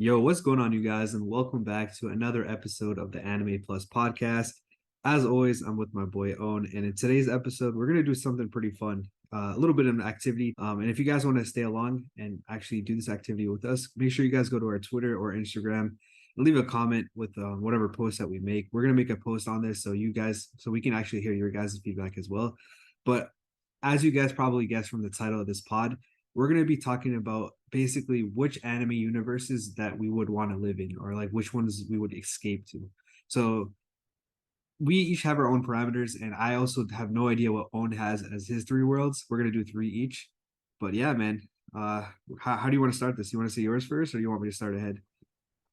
Yo, what's going on, you guys, and welcome back to another episode of the Anime Plus podcast. As always, I'm with my boy Own, and in today's episode, we're gonna do something pretty fun, a little bit of an activity. And if you guys want to stay along and actually do this activity with us, make sure you guys go to our Twitter or Instagram and leave a comment with whatever post that we make. We're gonna make a post on this so we can actually hear your guys' feedback as well. But as you guys probably guessed from the title of this pod, we're going to be talking about basically which anime universes that we would want to live in, or like which ones we would escape to. So we each have our own parameters, and I also have no idea what Own has as his three worlds. We're going to do three each. But yeah, man, how do you want to start this? You want to say yours first, or you want me to start ahead?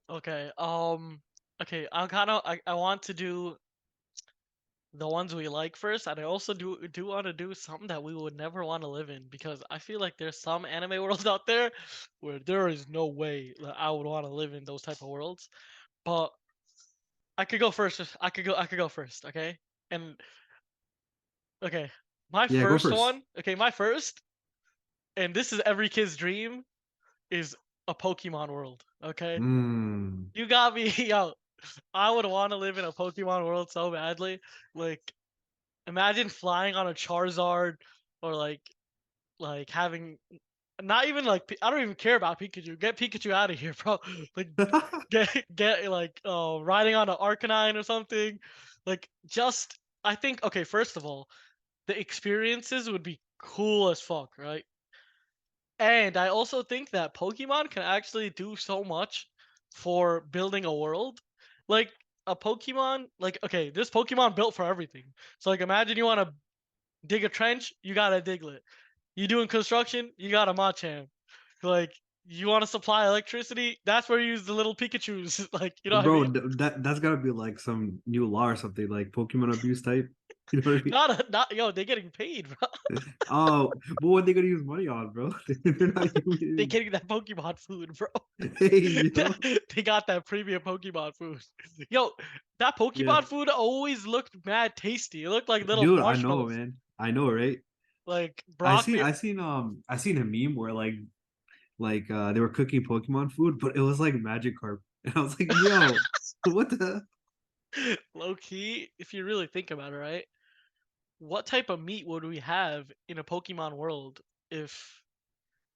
Okay. Okay. I want to do the ones we like first, and I also do want to do something that we would never want to live in because I feel like there's some anime worlds out there where there is no way that I would want to live in those type of worlds. But I could go first. I could go first. Okay. And okay, my Yeah, go first first. one. Okay, my first, and this is every kid's dream, is a Pokemon world. Okay. Mm. You got me, yo. I would want to live in a Pokemon world so badly. Like, imagine flying on a Charizard, or like having not even like I don't even care about Pikachu. Get Pikachu out of here, bro. Like, get like riding on an Arcanine or something. Like, just I think okay. First of all, the experiences would be cool as fuck, right? And I also think that Pokemon can actually do so much for building a world. Like a Pokemon, like okay, this Pokemon built for everything. So like imagine you want to dig a trench, you got a Diglett. You doing construction, you got a Machamp. Like you want to supply electricity, that's where you use the little Pikachu's. Like you know what I Bro, mean? that's gotta be like some new law or something, like Pokemon abuse type. You know what I mean? Not yo, they're getting paid, bro. Oh, but what they gonna use money on, bro? They're not They're using. getting that Pokemon food, bro. Hey, yo. They got that premium Pokemon food. Yo, that Yeah, Pokemon food always looked mad tasty. It looked like little dude, I know, marshmallows. man. I know, right? Like I Brock, seen, I seen, I seen a meme where like they were cooking Pokemon food, but it was like Magikarp, and I was like, yo, what the? low key, if you really think about it, right? What type of meat would we have in a Pokemon world if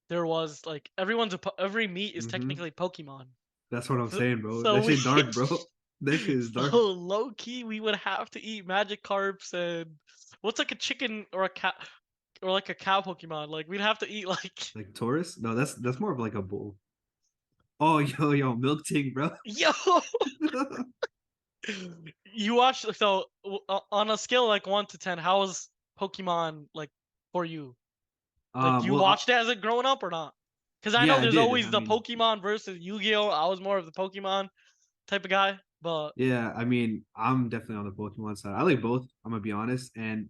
there was like every meat is Hmm. technically Pokemon. That's what I'm So, saying, bro. so That we shit dark, bro. That shit is so dark. low key we would have to eat Magikarps and what's like a chicken or a cat or like a cow Pokemon. Like we'd have to eat like Like Taurus? No, that's more of like a bull. Oh, yo, Milk King, bro. yo. You watch so on a scale like 1 to 10, how is Pokemon like for you? Like you Well, watched it as a grown up or not? Because I know yeah, I there's did. always I the mean, Pokemon versus Yu-Gi-Oh. I was more of the Pokemon type of guy, but yeah, I mean, I'm definitely on the Pokemon side. I like both, I'm gonna be honest. And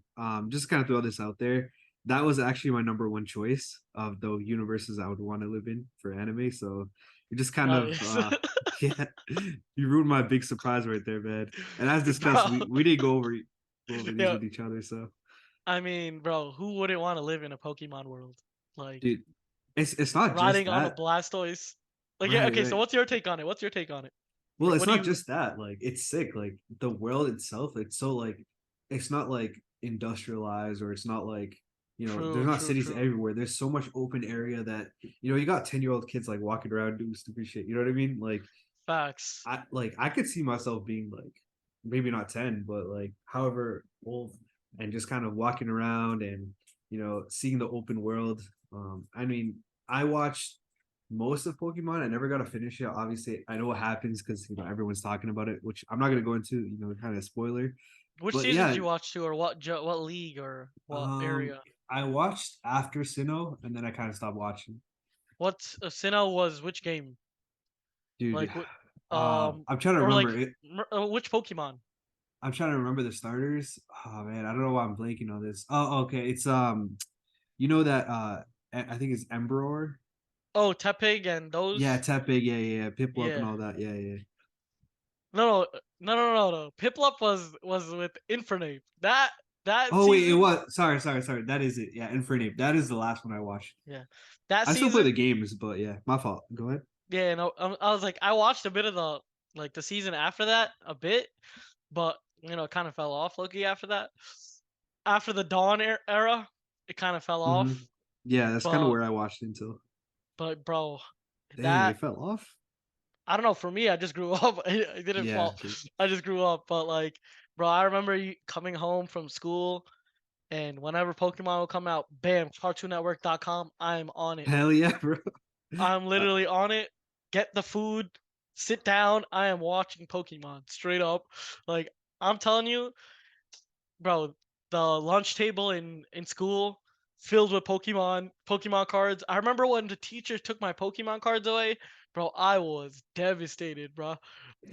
just kind of throw this out there. That was actually my number one choice of the universes I would want to live in for anime. So you just kind of nice, yeah, you ruined my big surprise right there, man. And as discussed, bro. we did go over these Yeah, with each other. So I mean, bro, who wouldn't want to live in a Pokemon world? Like dude, it's not just riding on a that. Blastoise. Like, yeah, Right, okay. So, right. what's your take on it? What's your take on it? Well, Like, it's what do not you? just that. Like, it's sick. Like the world itself, it's so like it's not like industrialized, or it's not like, there's True, not true, cities true. everywhere. There's so much open area that, you got 10-year-old kids like walking around doing stupid shit. You know what I mean? Facts. I could see myself being like maybe not 10, but like however old, and just kind of walking around and, seeing the open world. I mean, I watched most of Pokemon. I never got to finish it. Obviously, I know what happens because everyone's talking about it, which I'm not gonna go into, kind of spoiler. Which But season did yeah, you watch to, or what league or what um, area? I watched after Sinnoh, and then I kind of stopped watching. What's Sinnoh was which game? Dude, Like, um, I'm trying to or remember like it. which Pokemon? I'm trying to remember the starters. Oh man, I don't know why I'm blanking on this. Oh, okay. It's that I think it's Emperor. Oh, Tepig and Yeah, those. Tepig, yeah, Piplup and Yeah. all that. Yeah, yeah. No. Piplup was with Infernape. That Oh wait, it season. was. Sorry. That is it. Yeah, Infernape. That is the last one I watched. Yeah. That I still play season. the games, but yeah, my fault. Go ahead. Yeah, no, I was like, I watched a bit of the season after that, a bit, but it kind of fell off Loki after that. After the Dawn era, it kind of fell Hmm. off. Yeah, that's kind of But where I watched until. bro, Dang, that it fell off. I don't know. For me, I just grew up. I didn't Yeah, fall. true. I just grew up. But like, bro, I remember coming home from school, and whenever Pokemon will come out, bam, CartoonNetwork.com. I'm on it. Hell yeah, bro. I'm Uh, literally on it. Get the food, sit down. I am watching Pokemon straight up. Like I'm telling you, bro, the lunch table in school filled with Pokemon cards. I remember when the teacher took my Pokemon cards away, bro. I was devastated, bro.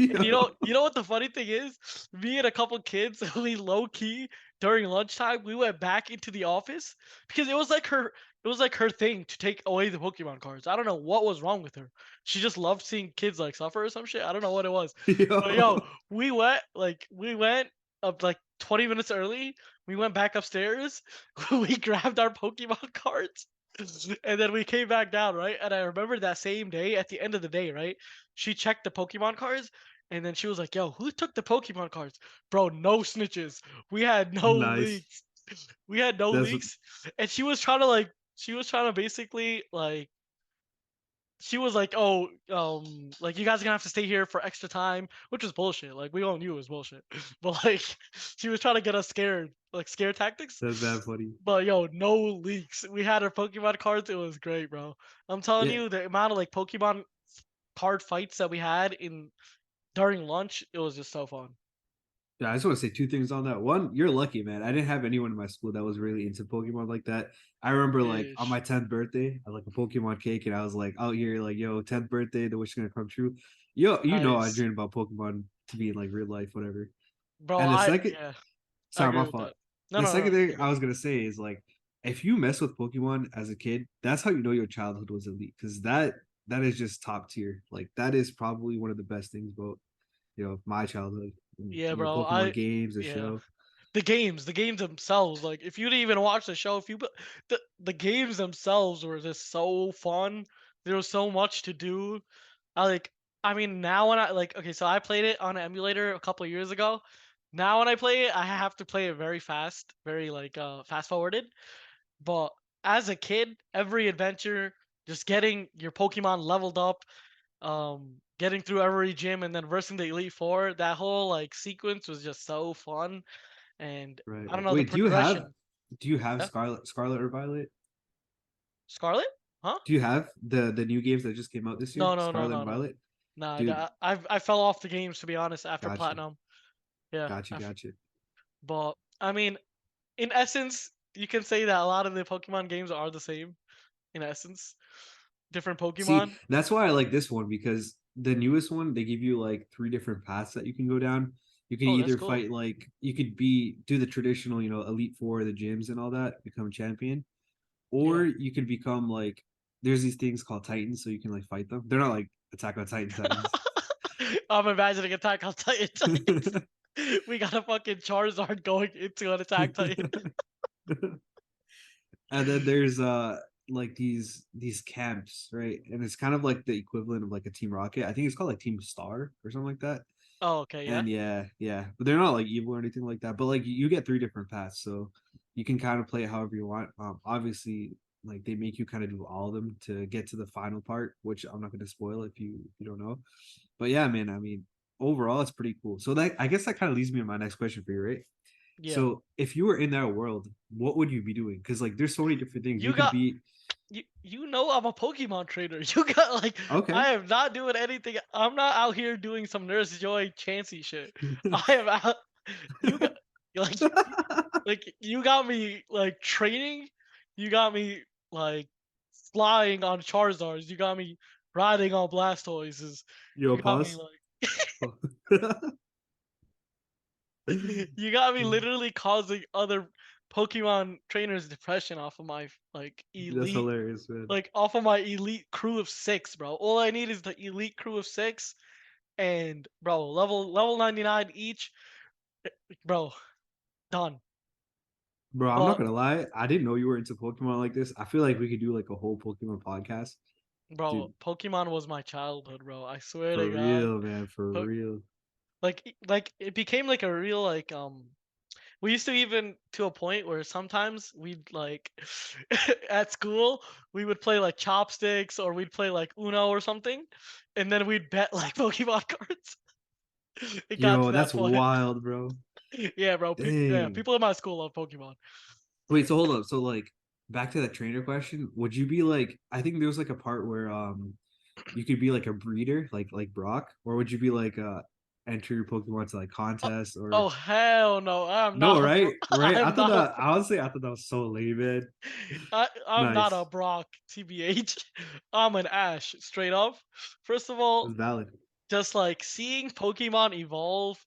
And you know, yo. you know what the funny thing is? Me and a couple kids, we low key during lunchtime, we went back into the office because it was like her thing to take away the Pokemon cards. I don't know what was wrong with her. She just loved seeing kids like suffer or some shit. I don't know what it was. But yo, Yo. we went up like 20 minutes early. We went back upstairs. We grabbed our Pokemon cards. And then we came back down, right? And I remember that same day, at the end of the day, right? She checked the Pokemon cards and then she was like, "Yo, who took the Pokemon cards?" Bro, no snitches. We had no Nice. leaks. We had no That's leaks. And she was trying to basically like she was like, "Oh, like you guys are gonna have to stay here for extra time," which was bullshit. Like we all knew it was bullshit. But like she was trying to get us scared, like scare tactics. that's bad funny. But yo, no leaks. We had our Pokemon cards. It was great, bro. I'm telling Yeah. you, the amount of like Pokemon card fights that we had in during lunch, it was just so fun. Yeah, I just want to say two things on that. One, you're lucky, man. I didn't have anyone in my school that was really into Pokemon like that. I remember like on my Ish. 10th birthday, I had like a Pokemon cake and I was like out here like, yo, 10th birthday, the wish is gonna come true. Yo, I Nice. dreamed about Pokemon to be in like real life, whatever. Bro, And the I second, yeah, I sorry, agree my with fault. that. No, The no, second no. thing You're I good. was gonna say is like, if you mess with Pokemon as a kid, that's how you know your childhood was elite, because that is just top tier. Like that is probably one of the best things about my childhood. Yeah, bro. Pokemon games, the Yeah. show. The games themselves, like if you didn't even watch the show, if you the games themselves were just so fun. There was so much to do. I like I mean now when I like okay, so I played it on an emulator a couple of years ago. Now when I play it, I have to play it very fast, very like fast forwarded. But as a kid, every adventure, just getting your Pokemon leveled up, getting through every gym and then versing the Elite Four, that whole like sequence was just so fun. And Right. I don't know the Wait, progression. do you have Yeah, Scarlet or Violet? Scarlet? Huh? Do you have the new games that just came out this year? No, no, no, Scarlet no, and no. Violet? Nah, Dude, I fell off the games to be honest after gotcha. Platinum. Yeah, Gotcha. but I mean, in essence, you can say that a lot of the Pokemon games are the same. In essence, different See, Pokemon. that's why I like this one because the newest one, they give you like three different paths that you can go down. You can Oh, that's either cool. fight like you could do the traditional, Elite Four, the gyms and all that, become a champion, or Yeah. you could become like there's these things called Titans, so you can like fight them. They're not like Attack on Titans. I'm imagining Attack on Titan. We got a fucking Charizard going into an Attack Titan. And then there's like these camps, right? And it's kind of like the equivalent of like a Team Rocket. I think it's called like Team Star or something like that. Oh, okay, yeah. And yeah, but they're not like evil or anything like that. But like you get three different paths, so you can kind of play it however you want. Obviously, like they make you kind of do all of them to get to the final part, which I'm not going to spoil if you don't know. But yeah, man, I mean, overall, it's pretty cool. So that I guess that kind of leads me to my next question for you, right? Yeah. So if you were in that world, what would you be doing? Because like there's so many different things you You could got be. you know I'm a Pokemon trainer. You got like Okay. I am not doing anything. I'm not out here doing some Nurse Joy chancy shit. I am out. You got like you got me like training. You got me like flying on Charizards. You got me riding on Blastoises. Yo, You got me pause. like you got me literally causing other Pokemon trainers depression off of my That's hilarious, man. off of my elite crew of 6, bro. All I need is the elite crew of 6 and bro, level 99 each, bro, done. Bro, I'm not But gonna lie. I didn't know you were into Pokemon like this. I feel like we could do like a whole Pokemon podcast. Bro, dude. Pokemon was my childhood, bro. I swear For to God. real, man. For Po- real. like it became like a real we used to even to a point where sometimes we'd like at school we would play like chopsticks or we'd play like Uno or something, and then we'd bet like Pokemon cards. It got Yo, to that that's point. wild, bro. Yeah, bro. Yeah, Dang. people in my school love Pokemon. Wait, so hold up. So like back to that trainer question, would you be like I think there was like a part where you could be like a breeder, like Brock, or would you be like enter your Pokemon to like Oh, contests or oh hell no! I'm no, not a bro. right? Right? I I'm thought not a that bro. honestly, I thought that was so lame, man. I'm not a Nice. Brock, tbh. I'm an Ash, straight up. First of all, That's valid. just like seeing Pokemon evolve,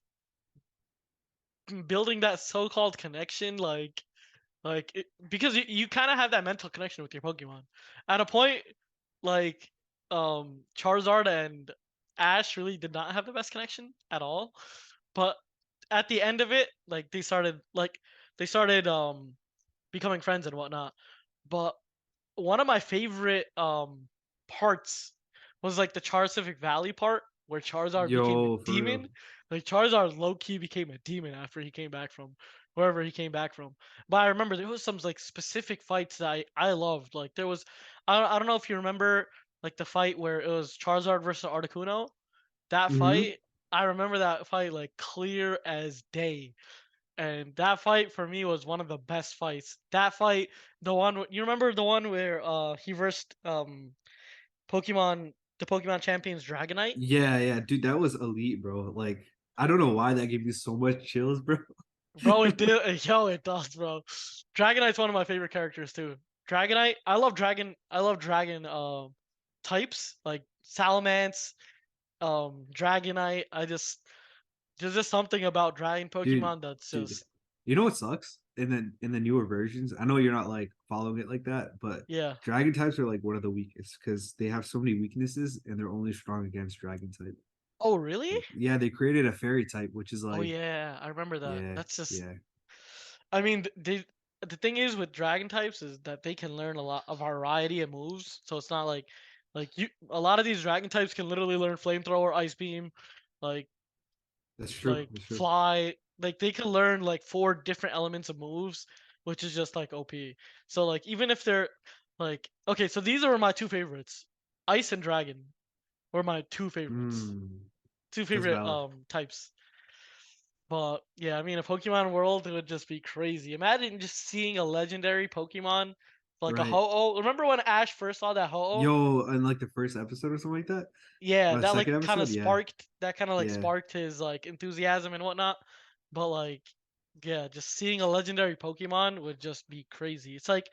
building that so-called connection, because you kind of have that mental connection with your Pokemon. At a point, like Charizard and Ash really did not have the best connection at all. But at the end of it, like they started becoming friends and whatnot. But one of my favorite parts was like the Pacific Valley part where Charizard became a Yo, for real. demon. Like Charizard low key became a demon after he came back from wherever he came back from. But I remember there was some like specific fights that I loved. Like there was I don't know if you remember like the fight where it was Charizard versus Articuno. That Hmm. fight, I remember that fight like clear as day. And that fight for me was one of the best fights. That fight, you remember the one where he versed Pokemon the Pokemon champions Dragonite? Yeah, yeah, dude, that was elite, bro. Like, I don't know why that gave me so much chills, bro. Bro, it did. Yo, it does, bro. Dragonite's one of my favorite characters too. Dragonite, I love dragon types like Salamence, Dragonite. There's just something about dragon Dude, Pokemon that's dude, just you know what sucks? In the newer versions, I know you're not like following it like that, but yeah. dragon types are like one of the weakest because they have so many weaknesses and they're only strong against dragon type. Oh, really? Like, yeah, they created a fairy type, which is Oh like, yeah, I remember that. yeah, That's just yeah, I mean, the thing is with dragon types is that they can learn a variety of moves. So it's not like you a lot of these dragon types can literally learn flamethrower, ice beam, like that's true. like That's true. fly. Like they can learn like four different elements of moves, which is just like OP. So like even if they're like okay, so these are my two favorites. Ice and dragon were my two favorites. Mm, Two that's favorite valid, types. But yeah, I mean, a Pokemon world would just be crazy. Imagine just seeing a legendary Pokemon like a right? Ho-Oh. Remember when Ash first saw that Ho-Oh? Yo, in like the first episode or something like that, Yeah, or the that second like kind of episode, yeah, sparked yeah, his like enthusiasm and whatnot. But like, yeah, just seeing a legendary Pokemon would just be crazy. It's like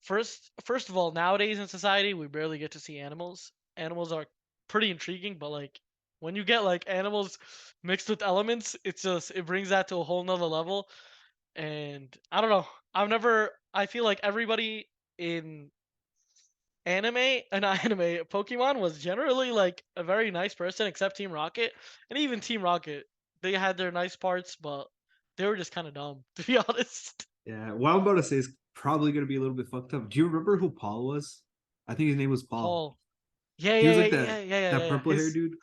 first of all, nowadays in society we barely get to see animals. Animals are pretty intriguing, but like when you get like animals mixed with elements, it brings that to a whole nother level. And I don't know. I feel like everybody in anime and not anime Pokemon was generally like a very nice person except Team Rocket. And even Team Rocket, they had their nice parts, but they were just kind of dumb, to be honest. yeah. What I'm about to say is probably gonna be a little bit fucked up. Do you remember who Paul was? I think his name was Paul. Paul. Yeah, He yeah, was yeah, like yeah, that yeah, yeah, that yeah, yeah. purple hair dude.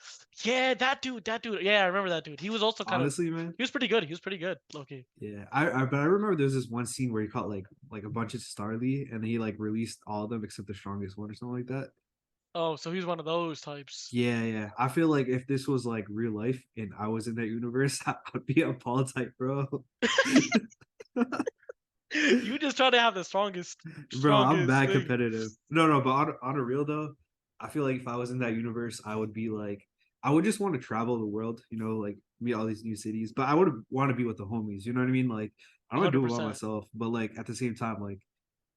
That dude. Yeah, I remember that dude. He was also kind of, Honestly, man. he was pretty good. He was pretty good, Loki. Yeah, I but I remember there's this one scene where he caught like a bunch of Starly, and he like released all of them except the strongest one or something like that. Oh, so he's one of those types. Yeah, yeah. I feel like if this was like real life and I was in that universe, I would be a Paul type, bro. You just try to have the Bro, I'm strongest mad thing. competitive. No, no, but on a real though, I feel like if I was in that universe, I would be like, I would just want to travel the world, like meet all these new cities. But I would want to be with the homies. You know what I mean? Like, I don't want to do it by 100%. myself, but like at the same time, like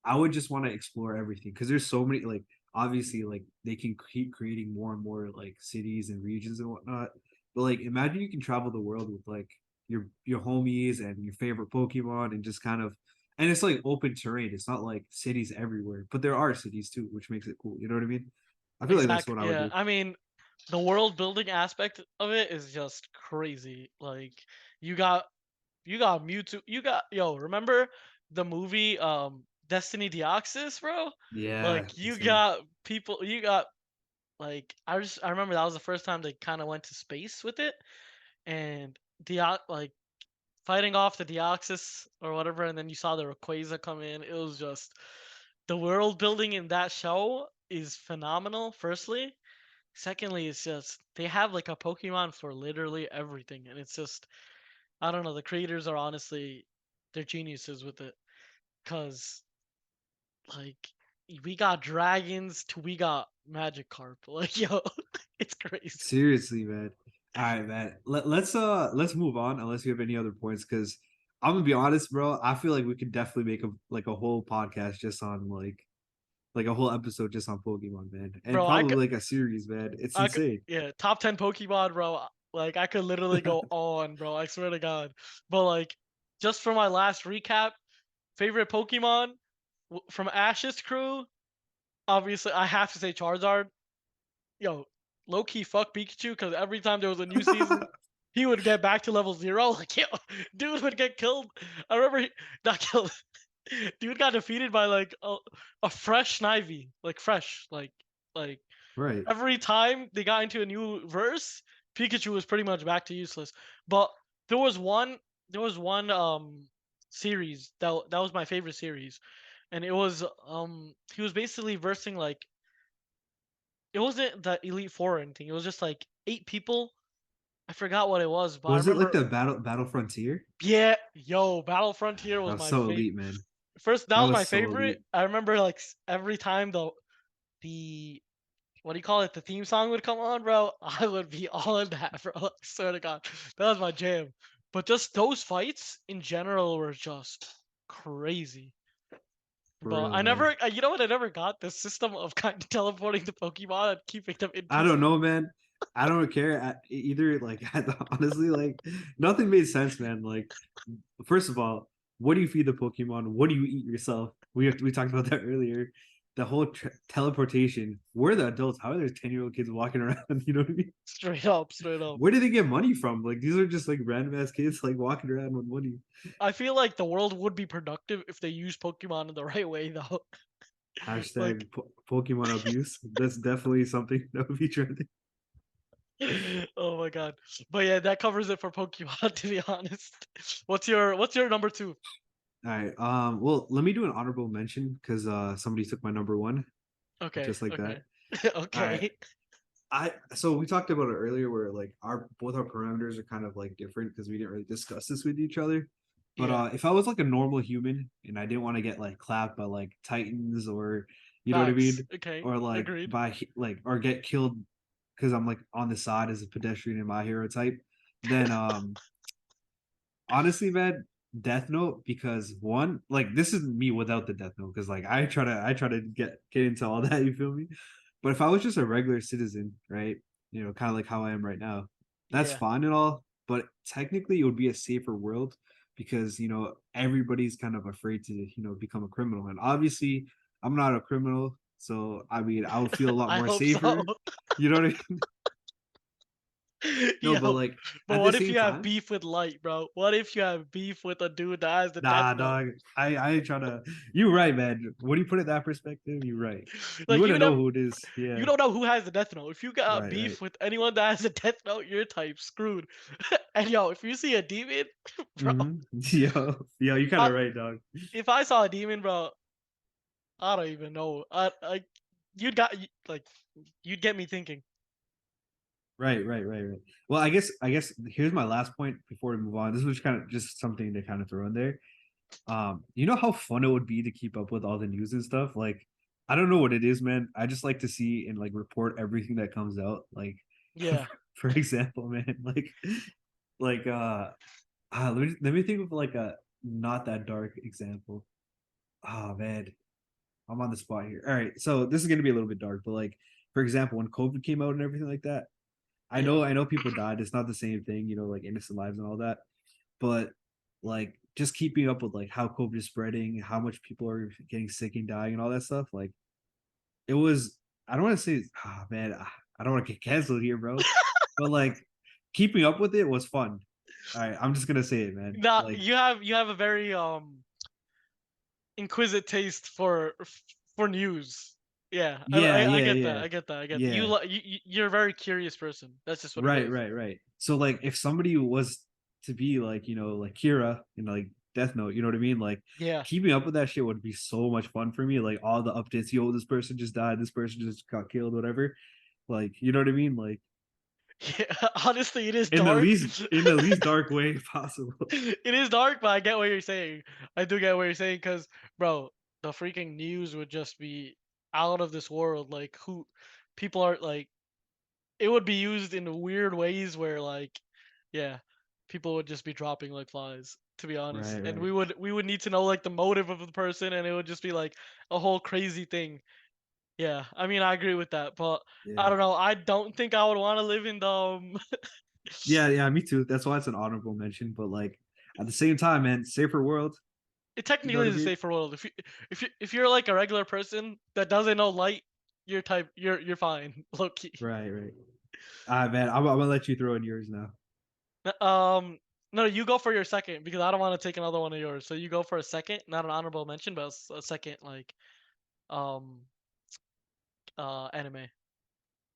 I would just want to explore everything because there's so many. Like, obviously, like they can keep creating more and more like cities and regions and whatnot. But like, imagine you can travel the world with like your homies and your favorite Pokemon and just kind of and it's like open terrain. It's not like cities everywhere, but there are cities too, which makes it cool. You know what I mean? I feel like that's Exactly. what I would Yeah. do. I mean, the world building aspect of it is just crazy. Like you got you got Mewtwo. You got yo. Remember the movie Destiny Deoxys, bro. Yeah, Like you insane. got people, you got like I remember that was the first time they kind of went to space with it, and like fighting off the Deoxys or whatever, and then you saw the Rayquaza come in. It was just the world building in that show is phenomenal. Firstly, secondly, it's just they have like a Pokemon for literally everything, and it's just I don't know. The creators are honestly they're geniuses with it, cause like we got dragons to we got Magikarp. Like yo, it's crazy. Seriously, man. All right, man. Let's move on unless you have any other points because I'm gonna be honest, bro. I feel like we could definitely make a whole podcast just on like a whole episode just on Pokemon, man, and Bro, I probably could like a series, man. It's I could, insane. yeah, top 10 Pokemon, bro. Like I could literally go on, bro. I swear to God. But like, just for my last recap, favorite Pokemon from Ash's crew. Obviously, I have to say Charizard. Yo, low key fuck Pikachu because every time there was a new season, he would get back to level 0. Like yo, dude would get killed. I remember not killed. Dude got defeated by like a fresh Snivy, like fresh, like Right. every time they got into a new verse, Pikachu was pretty much back to useless. But there was one series that was my favorite series. And it was he was basically versing like it wasn't the Elite Four or anything. It was just like 8 people. I forgot what it was, but I Was it like remember the Battle Frontier? yeah, yo, Battle Frontier That was was my so favorite. elite, man. First, that That was my was so favorite. elite. I remember like every time the what do you call it? The theme song would come on, bro. I would be all in that, bro. I swear to God, that was my jam. But just those fights in general were just crazy. For But real, I man. never, you know what? I never got the system of kind of teleporting the Pokemon and keeping them in I peace. don't know, man. I don't care either. Like, honestly, like nothing made sense, man. Like, first of all, what do you feed the Pokemon? What do you eat yourself? We talked about that earlier. The whole teleportation. We're the adults. How are there 10-year-old kids walking around? You know what I mean? Straight up, straight up. Where do they get money from? Like, these are just like random ass kids like walking around with money. I feel like the world would be productive if they use Pokemon in the right way, though. Like, Hashtag Pokemon abuse. That's definitely something that would be trending. oh my God. But yeah, that covers it for Pokemon. To be honest, what's your number two? All right. Well, let me do an honorable mention because somebody took my number one, Okay, just like that. okay, All right. okay. So we talked about it earlier where like our both our parameters are kind of like different because we didn't really discuss this with each other. But Yeah, if I was like a normal human and I didn't want to get like clapped by like titans or you know what I facts. mean, Okay, or like agreed. by like or get killed because I'm like on the side as a pedestrian in my hero type, then honestly, man, Death Note because one, like this is me without the Death Note because like I try to get into all that. You feel me? But if I was just a regular citizen, right? You know, kind of like how I am right now, that's Yeah. fine and all. But technically, it would be a safer world because you know everybody's kind of afraid to become a criminal, and obviously, I'm not a criminal, so I mean, I would feel a lot I more hope so. safer. You know what I mean? No, but Yo, like but at the what if same you have time. beef with Light, bro? What if you have beef with a dude that has the Death Nah, Note? dog. I ain't trying to. You're right, man. When you put it that perspective, you're right. You Like wouldn't know who it is. you Yeah. don't know who has the Death Note. If you got Right. Right. beef with anyone that has a Death Note, you're type screwed. And yo, if you see a demon, bro, Yo, you kind I, of right, dog. if I saw a demon, bro, I don't even know. You'd got like, you'd get me thinking. Right. Right. Right. Right. Well, I guess here's my last point before we move on. This was kind of just something to kind of throw in there. You know how fun it would be to keep up with all the news and stuff. Like, I don't know what it is, man. I just like to see and like report everything that comes out. Like, Yeah. for example, man, like let me think of like a not that dark example. Oh man, I'm on the spot here. All right, so this is gonna be a little bit dark, but like for example, when COVID came out and everything like that, I Yeah. know I know people died. It's not the same thing, like innocent lives and all that. But like just keeping up with like how COVID is spreading, how much people are getting sick and dying and all that stuff, like it was I don't want to say man, I don't want to get canceled here, bro. But like keeping up with it was fun. All right, I'm just gonna say it, man. Nah, Like you have a very inquisitive taste for news. Yeah, Yeah, I yeah, get that. yeah, I get that. I get that. yeah. You're a very curious person. That's just what it Right, is. right, right. So like if somebody was to be like, like Kira in like Death Note, you know what I mean? Like Yeah. keeping up with that shit would be so much fun for me. Like all the updates, yo, this person just died, this person just got killed, whatever. Like, you know what I mean? Like Yeah. Honestly, it is in the dark. least in the least dark way possible. It is dark, but I get what you're saying. I do get what you're saying because, bro, the freaking news would just be out of this world. Like, who people are like, it would be used in weird ways where, like, yeah, people would just be dropping like flies, to be honest. Right, And right. we would need to know like the motive of the person, and it would just be like a whole crazy thing. Yeah, I mean, I agree with that, but I Yeah. don't know. I don't think I would want to live in the. Yeah, yeah, me too. That's why it's an honorable mention. But like at the same time, man, safer world. It You know technically what I is a mean? safer world. If you're like a regular person that doesn't know light, you're fine, low key. Right, right. Ah, man, I'm gonna let you throw in yours now. No, you go for your second because I don't want to take another one of yours. So you go for a second, not an honorable mention, but a second like um anime.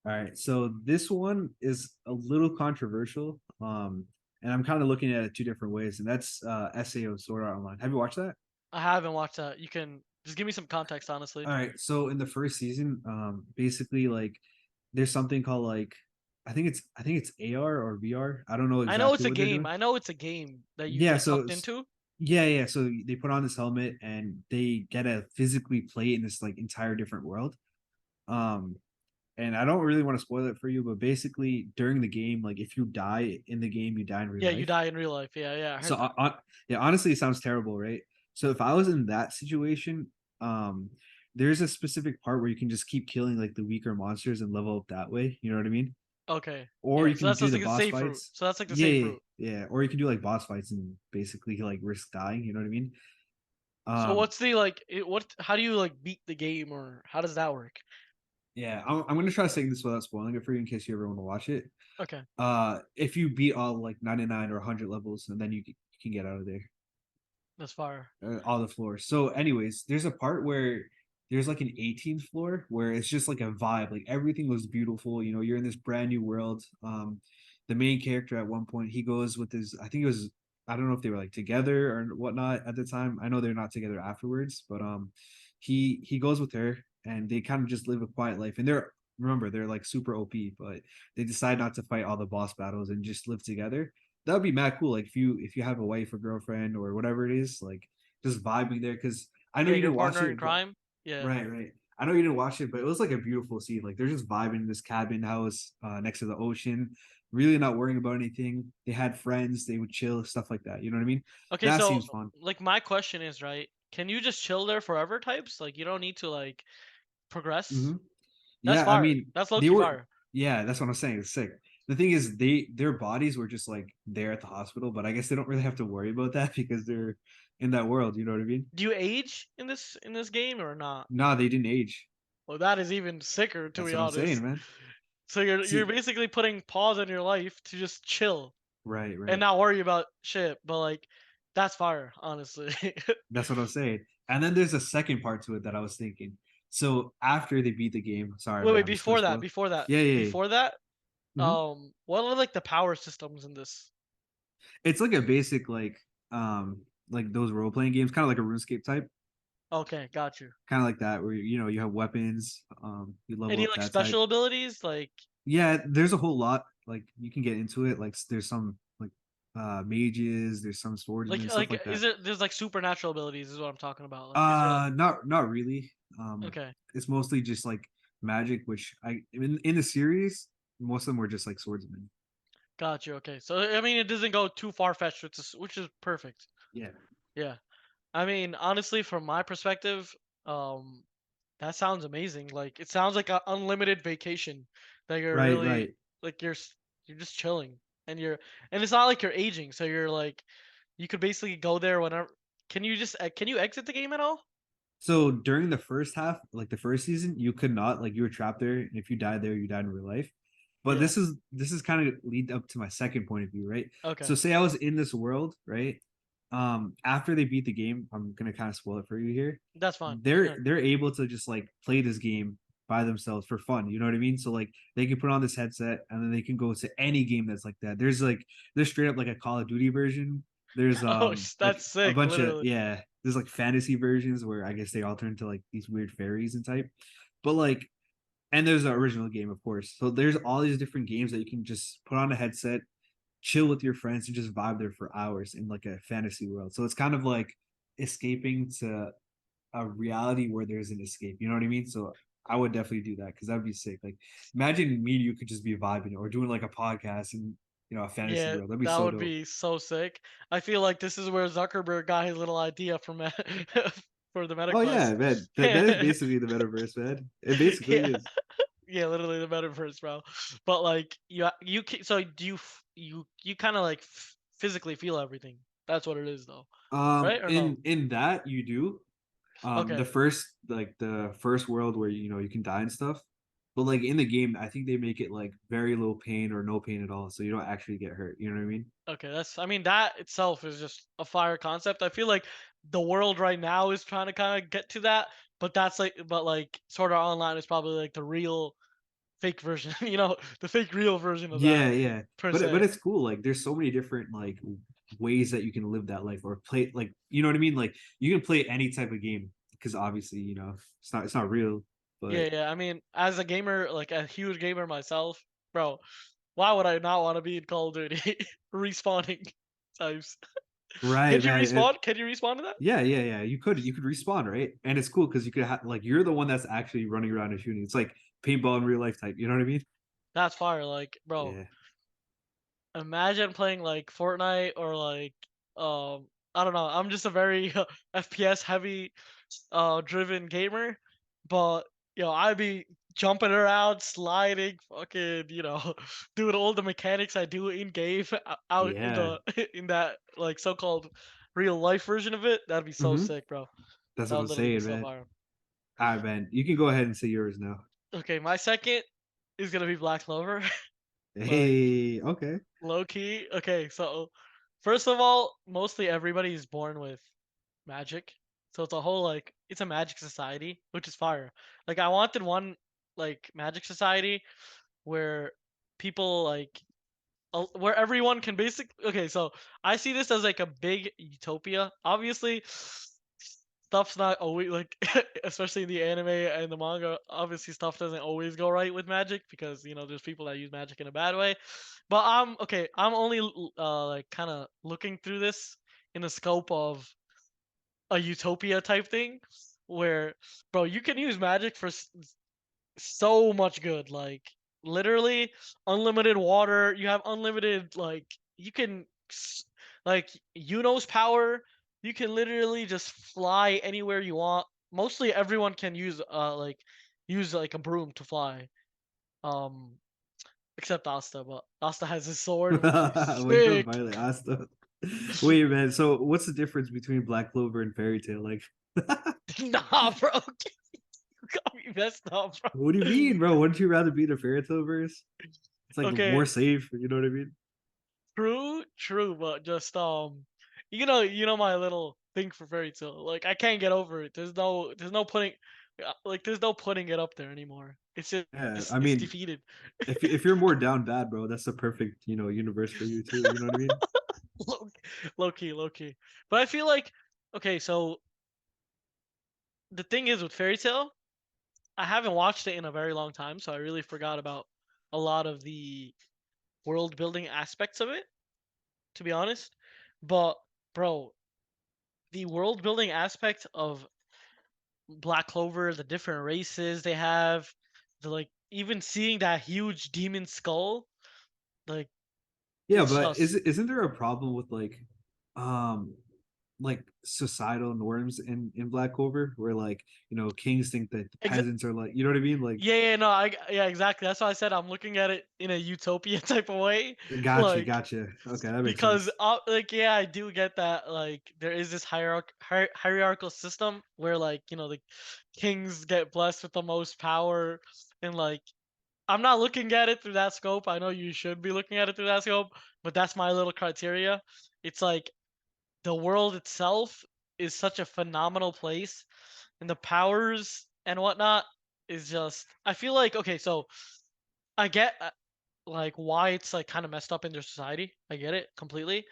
All right, so this one is a little controversial, and I'm kind of looking at it two different ways, and that's SAO Sword Art Online. Have you watched that? I haven't watched that. You can just give me some context, honestly. All right, so in the first season, basically like there's something called like I think it's AR or VR. I don't know I know exactly it's a what they're game. doing. I know it's a game that you Yeah, get so sucked into. yeah, yeah. So they put on this helmet and they get to physically play in this like entire different world. Um, and I don't really want to spoil it for you, but basically during the game, like if you die in the game, you die in real Yeah, you life. die in real life. Yeah, yeah, I So heard that. yeah, honestly, it sounds terrible, right? So if I was in that situation, there's a specific part where you can just keep killing like the weaker monsters and level up that way. You know what I mean? Okay. Or Yeah, you so can that's do just the like the boss safe route. fights. So that's like the Yeah, safe yeah, route. yeah. Or you can do like boss fights and basically like risk dying. You know what I mean? So Um, what's the like? What? How do you like beat the game, or how does that work? yeah, I'm gonna try saying this without spoiling it for you in case you ever want to watch it. Okay, If you beat all like 99 or 100 levels, and then you can get out of there. that's fire. All the floors. So, anyways, there's a part where there's like an 18th floor where it's just like a vibe. Like everything was beautiful. You know, you're in this brand new world. The main character at one point he goes with his. I think it was. I don't know if they were like together or whatnot at the time. I know they're not together afterwards, but he goes with her and they kind of just live a quiet life. And they're like super OP, but they decide not to fight all the boss battles and just live together. That would be mad cool. Like if you have a wife or girlfriend or whatever it is, like just vibing there. Because I know Yeah, you your didn't watch partner in it, but crime. Yeah. right, right. I know you didn't watch it, but it was like a beautiful scene. Like they're just vibing in this cabin house next to the ocean, really not worrying about anything. They had friends, they would chill, stuff like that. You know what I mean? Okay, That so seems fun. like my question is, right? Can you just chill there forever types? Like you don't need to like progress? Hmm. That's Yeah, I fire. mean, That's low they key were. fire. Yeah, that's what I'm saying. It's sick. The thing is, their bodies were just like there at the hospital, but I guess they don't really have to worry about that because they're in that world. You know what I mean? Do you age in this game or not? Nah, they didn't age. Well, that is even sicker to That's be what I'm saying, honest. man. So you're See, basically putting pause on your life to just chill right, and right. not worry about shit. But like, that's fire, honestly. That's what I'm saying. And then there's a second part to it that I was thinking. So after they beat the game, sorry, Wait, man, wait. I'm just gonna Before that, spoil. before that, Yeah, yeah, before that. yeah. Mhm. What are like the power systems in this? It's like a basic like those role playing games, kind of like a RuneScape type, Okay, got you. kind of like that, where you have weapons, you level Any up like that type. special abilities? Like Yeah, there's a whole lot. Like you can get into it. Like there's some like mages, there's some swordsmen, stuff like that. is it there's like supernatural abilities is what I'm talking about. Like is there like Not really. okay. It's mostly just like magic, which in the series, most of them were just like swordsmen. Got you. Okay. So I mean it doesn't go too far fetched, which is perfect. Yeah. Yeah. I mean, honestly, from my perspective, um that sounds amazing. Like it sounds like an unlimited vacation that you're Right, really right. like you're just chilling and it's not like you're aging, so you're like you could basically go there whenever. Can you exit the game at all? So during the first half, like the first season, you could not like you were trapped there, and if you died there, you died in real life. But Yeah. this is kind of lead up to my second point of view, right? Okay. So say I was in this world, right? after they beat the game, I'm gonna kind of spoil it for you here. That's fine. They're able to just like play this game by themselves for fun. You know what I mean? So like they can put on this headset and then they can go to any game that's like that. There's straight up like a Call of Duty version. There's Oh, like that's a sick, bunch of literally. yeah. There's like fantasy versions where I guess they all turn into like these weird fairies and type. But like and there's the original game, of course. So there's all these different games that you can just put on a headset, chill with your friends, and just vibe there for hours in like a fantasy world. So it's kind of like escaping to a reality where there's an escape. You know what I mean? So I would definitely do that because that'd be sick. Like imagine me and you could just be vibing or doing like a podcast in a fantasy Yeah, world. That'd be that so would dope. be so sick. I feel like this is where Zuckerberg got his little idea from for the Oh yeah, MetaQuest. man. That is basically the metaverse, man. It basically Yeah, is. yeah, literally the metaverse, bro. But like so do you kind of like physically feel everything? That's what it is, though, right or no? In that you do. Okay, The first world where you can die and stuff. But like in the game, I think they make it like very low pain or no pain at all, so you don't actually get hurt. You know what I mean? okay. That's I mean that itself is just a fire concept. I feel like the world right now is trying to kind of get to that, but like Sword Art Online is probably like the real fake version, the fake real version of that Yeah, yeah. per But se. it's cool. Like there's so many different like ways that you can live that life or play like you know what I mean? Like you can play any type of game because obviously, it's not real. But Yeah, yeah. I mean, as a gamer, like a huge gamer myself, bro, why would I not want to be in Call of Duty respawning times? right, Can you man. respawn? Can you respawn to that? Yeah, yeah, yeah. You could respawn, right? And it's cool because you could have like you're the one that's actually running around and shooting. It's like paintball in real life type. You know what I mean? That's fire. Like, bro, Yeah. imagine playing like Fortnite or like I don't know. I'm just a very FPS heavy driven gamer, but I'd be jumping around, sliding, fucking, doing all the mechanics I do in game out in Yeah. the in that like so-called real life version of it. That'd be so Hmm. sick, bro. That's That what would I'm literally be saying, so man. fire. All right, man. You can go ahead and say yours now. Okay, my second is gonna be Black Clover. Like, Hey, okay. low key. Okay, so first of all, mostly everybody is born with magic. So it's a whole like it's a magic society, which is fire. Like I wanted one like magic society where people like where everyone can basically okay, so I see this as like a big utopia. Obviously, stuff's not always like especially in the anime and the manga, obviously stuff doesn't always go right with magic because there's people that use magic in a bad way. But I'm only like kind of looking through this in the scope of a utopia type thing where bro you can use magic for so much good, like literally unlimited water, you have unlimited like you can like Uno's power, you can literally just fly anywhere you want. Mostly everyone can use like a broom to fly, um except Asta, but Asta has his sword which would be When you're sick. violent, Asta. Wait, man. So what's the difference between Black Clover and Fairy Tail? Like, Nah, bro, you got me messed up, what do you bro. mean, bro? Wouldn't you rather be in a fairy tale verse? It's like more Okay, safe. You know what I mean? true, but just you know my little thing for fairy tale. Like I can't get over it. There's no putting, there's no putting it up there anymore. It's just Yeah. I it's mean, defeated. if you're more down bad, bro, that's the perfect universe for you too. You know what I mean? low, low key. But I feel like okay, so the thing is with fairy tale, I haven't watched it in a very long time, so I really forgot about a lot of the world building aspects of it, to be honest. But bro, the world building aspect of Black Clover, the different races they have, even seeing that huge demon skull, like Yeah, it's but just isn't there a problem with um, like societal norms in Black Clover where like kings think that the exa- peasants are like you know what I mean? Like, yeah, no, yeah, exactly. That's why I said I'm looking at it in a utopia type of way, gotcha, like gotcha. Okay, that makes because sense. like yeah, I do get that like there is this hierarchical system where like the kings get blessed with the most power and like I'm not looking at it through that scope. I know you should be looking at it through that scope, but that's my little criteria. It's like the world itself is such a phenomenal place, and the powers and whatnot is just. I feel like okay, so I get like why it's like kind of messed up in their society. I get it completely,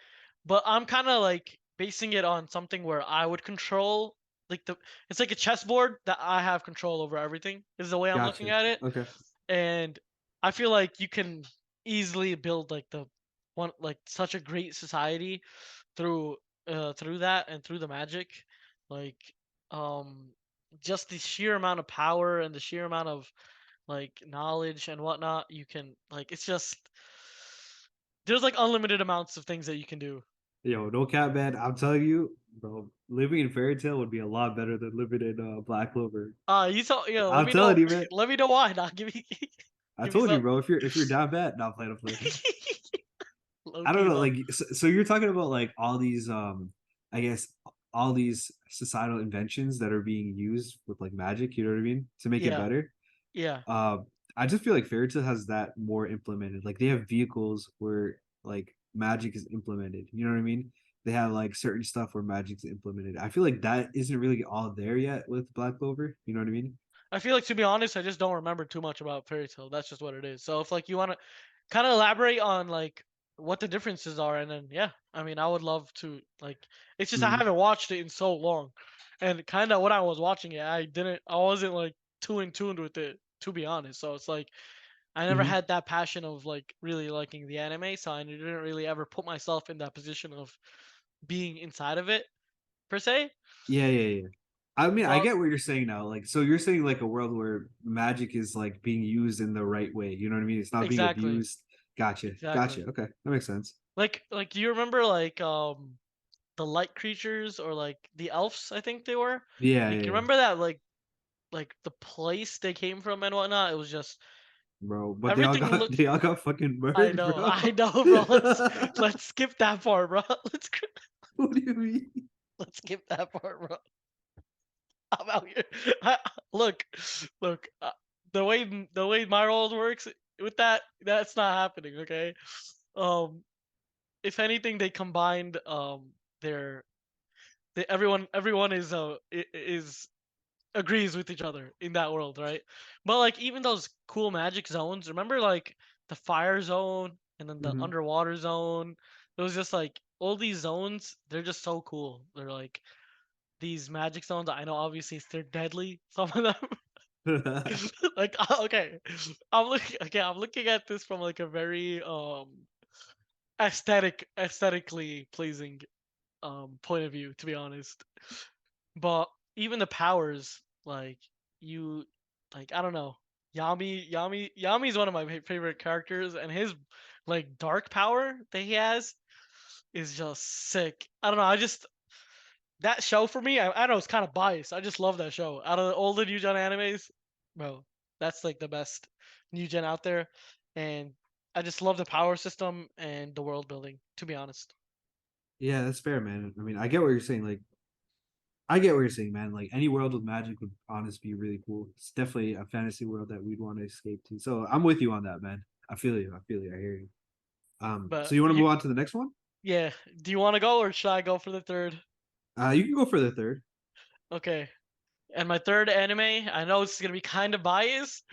but I'm kind of like basing it on something where I would control like the. It's like a chessboard that I have control over everything. Is the way I'm looking Gotcha. at it, Okay. and I feel like you can easily build like the one like such a great society through through that and through the magic, like um just the sheer amount of power and the sheer amount of like knowledge and whatnot you can like it's just there's like unlimited amounts of things that you can do. Yo, no cap, man. I'm telling you, bro, living in fairy tale would be a lot better than living in Black Clover. You told let I'm me know telling you, man. let me know why. Not give me I give me told you, some bro. If you're down bad, not playing to play. low I don't key know, though. like so you're talking about like all these I guess all these societal inventions that are being used with like magic, you know what I mean, to make it Yeah, better. yeah. I just feel like Fairy Tail has that more implemented. Like they have vehicles where like magic is implemented. You know what I mean? They have like certain stuff where magic's implemented. I feel like that isn't really all there yet with Black Clover. You know what I mean? I feel like to be honest, I just don't remember too much about Fairy Tail. That's just what it is. So if like you want to kind of elaborate on like what the differences are, and then yeah, I mean I would love to like. It's just I Mhm. haven't watched it in so long, and kind of when I was watching it, I wasn't like too in tuned with it to be honest. So it's like I never Mhm. had that passion of like really liking the anime, so I didn't really ever put myself in that position of being inside of it per se. Yeah, yeah, yeah. I mean, I But get what you're saying now. Like, so you're saying like a world where magic is like being used in the right way. You know what I mean? It's not being exactly, abused. Gotcha. exactly. Gotcha. Okay. That makes sense. Like do you remember like the light creatures or like the elves, I think they were. Yeah, Like yeah, you yeah. remember that like the place they came from and whatnot. It was just Bro. But they all everything got looked. they all got fucking burned, I bro. know, bro. Let's skip that part, bro. What do you mean? Let's skip that part, bro. I'm out here. I, look, look. The way my world works with that, that's not happening. Okay. Um, if anything, they combined their. Everyone is agrees with each other in that world, right? But like even those cool magic zones, remember like the fire zone and then the Hmm. underwater zone? It was just like all these zones, they're just so cool. They're like these magic zones. I know obviously they're deadly, some of them. Like okay. I'm looking at this from like a very aesthetically pleasing point of view, to be honest. But even the powers, like you, like I don't know, Yami is one of my favorite characters, and his like dark power that he has is just sick. I don't know. I just that show for me. I know it's kind of biased. I just love that show. Out of all the new gen animes, bro, that's like the best new gen out there, and I just love the power system and the world building. To be honest, Yeah, that's fair, man. I mean, I get what you're saying. Like, I get what you're saying, man. Like, any world with magic would honestly be really cool. It's definitely a fantasy world that we'd want to escape to. So I'm with you on that, man. I feel you. I feel you. I hear you. So but you want to you, move on to the next one? yeah. Do you want to go or should I go for the third? You can go for the third. Okay. And my third anime, I know it's gonna be kind of biased,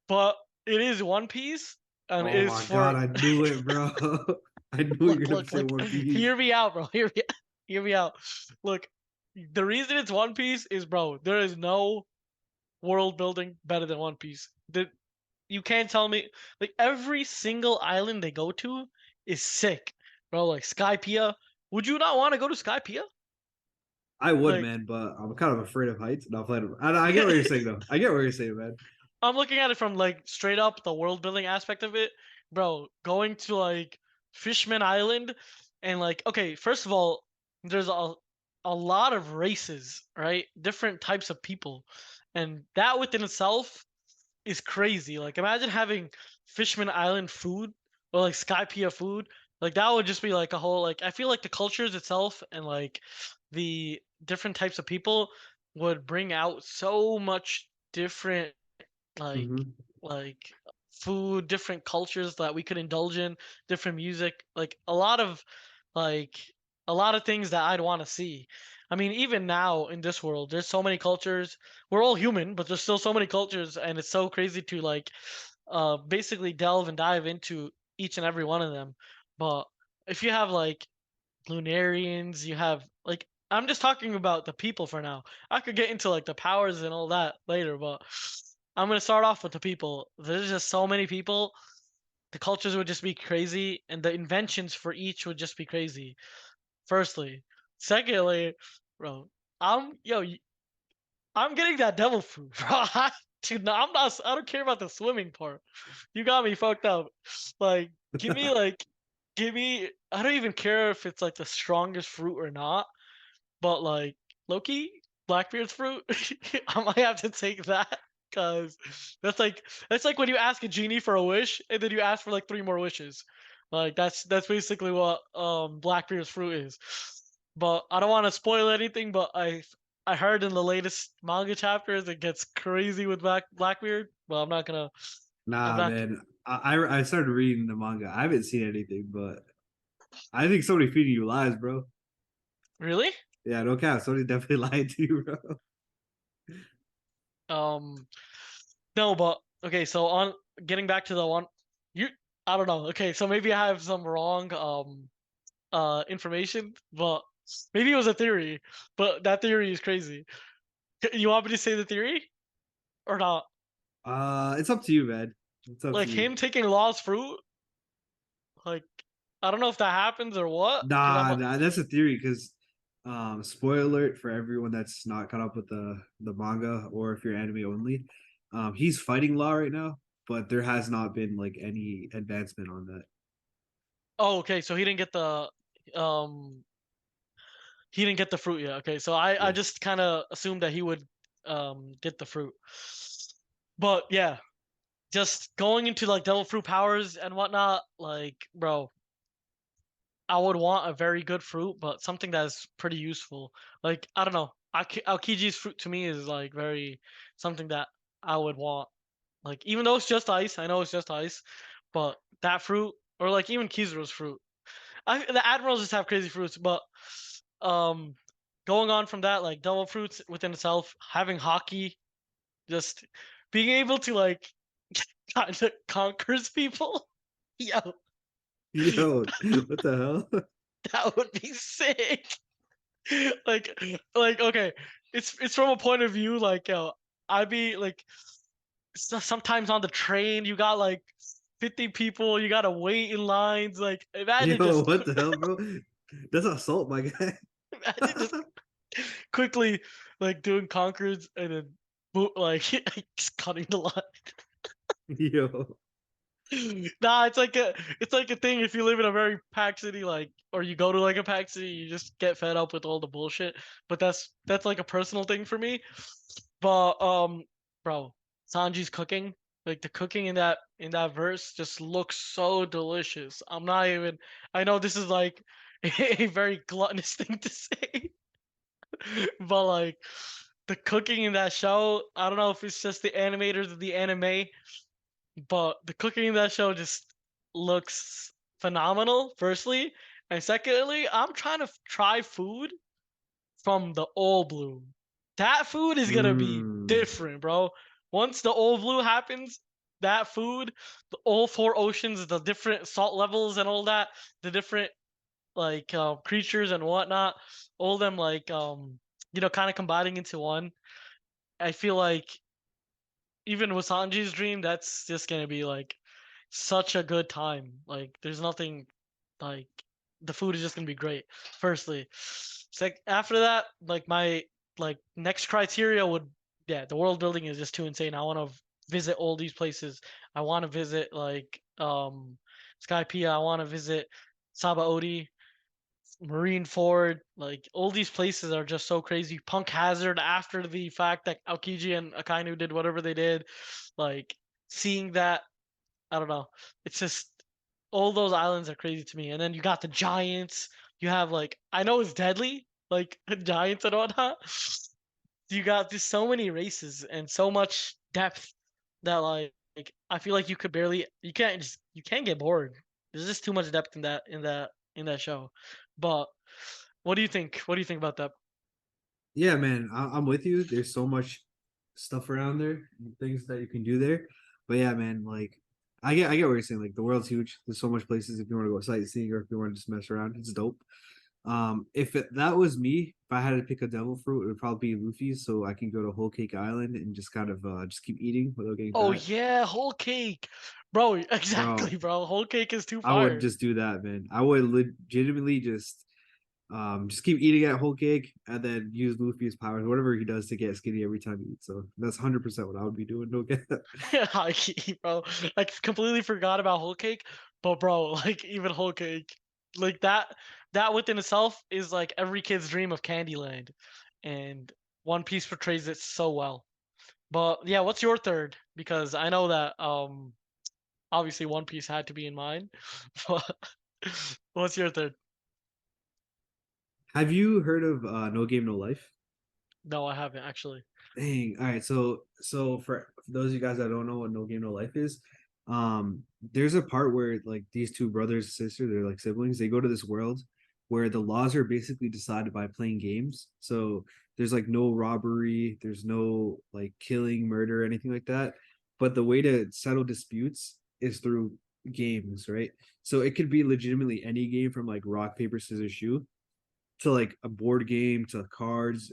but it is One Piece, and Oh is my god, for I knew it, bro. I knew you were gonna say look. One Piece. Hear me out, bro. Hear me out. Look, the reason it's One Piece is, bro, there is no world building better than One Piece. You can't tell me like every single island they go to is sick, bro. Like Skypiea. Would you not want to go to Skypiea? I would, Like. man, but I'm kind of afraid of heights. No, I get what you're saying, though. I get what you're saying, man. I'm looking at it from like straight up the world building aspect of it, bro. Going to like Fishman Island and like okay, first of all, there's a lot of races, right? Different types of people, and that within itself is crazy. Like imagine having Fishman Island food or like Skypiea food. Like that would just be like a whole like I feel like the cultures itself and like the different types of people would bring out so much different like Hmm. like food, different cultures that we could indulge in, different music, like a lot of like a lot of things that I'd want to see. I mean, even now in this world, there's so many cultures. We're all human, but there's still so many cultures, and it's so crazy to like basically delve and dive into each and every one of them. But if you have like Lunarians, you have like I'm just talking about the people for now. I could get into like the powers and all that later, but I'm gonna start off with the people. There's just so many people. The cultures would just be crazy, and the inventions for each would just be crazy. Firstly, secondly, bro, I'm getting that devil fruit, bro. Dude, no, I'm not. I don't care about the swimming part. You got me fucked up. Like, give me like, give me. I don't even care if it's like the strongest fruit or not. But like Loki, Blackbeard's fruit, I might have to take that because that's like when you ask a genie for a wish and then you ask for like three more wishes. Like that's basically what Blackbeard's fruit is. But I don't want to spoil anything. But I heard in the latest manga chapters it gets crazy with Blackbeard. Well, I'm not gonna. I'm Nah, not man. I started reading the manga. I haven't seen anything, but I think somebody feeding you lies, bro. really. Yeah, no cap. Somebody definitely lied to you, bro. Um, No, but okay, so on getting back to the one you I don't know. Okay, so maybe I have some wrong information, but maybe it was a theory, but that theory is crazy. You want me to say the theory or not? It's up to you, man. It's up to Like you. him taking Law's fruit? Like I don't know if that happens or what, because I'm Nah, nah, that's a theory because spoiler alert for everyone that's not caught up with the manga or if you're anime only. He's fighting Law right now, but there has not been like any advancement on that. oh okay, so um he didn't get the fruit yet. Okay, so I Yeah. just kind of assumed that he would get the fruit. But yeah, just going into like devil fruit powers and whatnot, like bro, I would want a very good fruit, but something that's pretty useful. Like I don't know, Aokiji's fruit to me is like very something that I would want. Like even though it's just ice, I know it's just ice, but that fruit or like even Kizaru's fruit. The admirals just have crazy fruits, but um, going on from that, like devil fruits within itself, having hockey, just being able to like kind of conquers people. Yo, Yo, what the hell? that would be sick. like like okay, it's from a point of view like yo, I'd be like sometimes on the train you got like 50 people, you gotta wait in lines. Like imagine Yo, just what the hell, bro? That's assault, my guy. imagine just quickly like doing conquers and then like just cutting the line. Yo, Nah, it's like a thing if you live in a very packed city, like or you go to like a packed city, you just get fed up with all the bullshit. But that's like a personal thing for me. But bro, Sanji's cooking, like the cooking in that verse just looks so delicious. I'm not even I know this is like a very gluttonous thing to say, but like the cooking in that show, I don't know if it's just the animators of the anime, but the cooking in that show just looks phenomenal, firstly. And secondly, I'm trying to try food from the All Blue. That food is gonna be mm, different, bro. Once the All Blue happens, that food, the all four oceans, the different salt levels and all that, the different like creatures and whatnot, all them like kind of combining into one. I feel like even with Sanji's dream, that's just gonna be like such a good time. Like there's nothing like the food is just gonna be great. Firstly, after that, like my like next criteria would yeah, the world building is just too insane. I want to visit all these places. I want to visit like Skypiea. I want to visit Sabaody, Marineford. Like all these places are just so crazy. Punk Hazard after the fact that Aokiji and Akainu did whatever they did, like seeing that I don't know. It's just all those islands are crazy to me. And then you got the giants. You have like I know it's deadly, like giants and whatnot. You got just so many races and so much depth that like I feel like you can't get bored. There's just too much depth in that show. But What do you think? What do you think about that? Yeah, man, I'm with you. There's so much stuff around there, things that you can do there. But yeah, man, like I get what you're saying. Like the world's huge. There's so much places if you want to go sightseeing or if you want to just mess around, it's dope. That was me, if I had to pick a devil fruit, it would probably be Luffy, so I can go to Whole Cake Island and just kind of just keep eating without getting Oh fat. yeah, whole cake, bro. Bro, Exactly, bro. Whole cake is too I would fire. just do that, man. I would legitimately just keep eating at Whole Cake and then use Luffy's powers, whatever he does to get skinny every time he eats. So that's 100% what I would be doing. Don't get that. High key, bro. Like completely forgot about whole cake, but bro, like even whole cake, like that within itself is like every kid's dream of Candyland, and One Piece portrays it so well. But yeah, what's your third? Because I know that obviously One Piece had to be in mine. But what's your third? Have you heard of No Game No Life? No, I haven't actually. Dang. All right. So for those of you guys that don't know what No Game No Life is, there's a part where like these two brothers and sisters, they're like siblings, they go to this world where the laws are basically decided by playing games. So there's like no robbery, there's no like killing, murder, anything like that. But the way to settle disputes is through games, right? So it could be legitimately any game from like rock, paper, scissors, shoe to like a board game to cards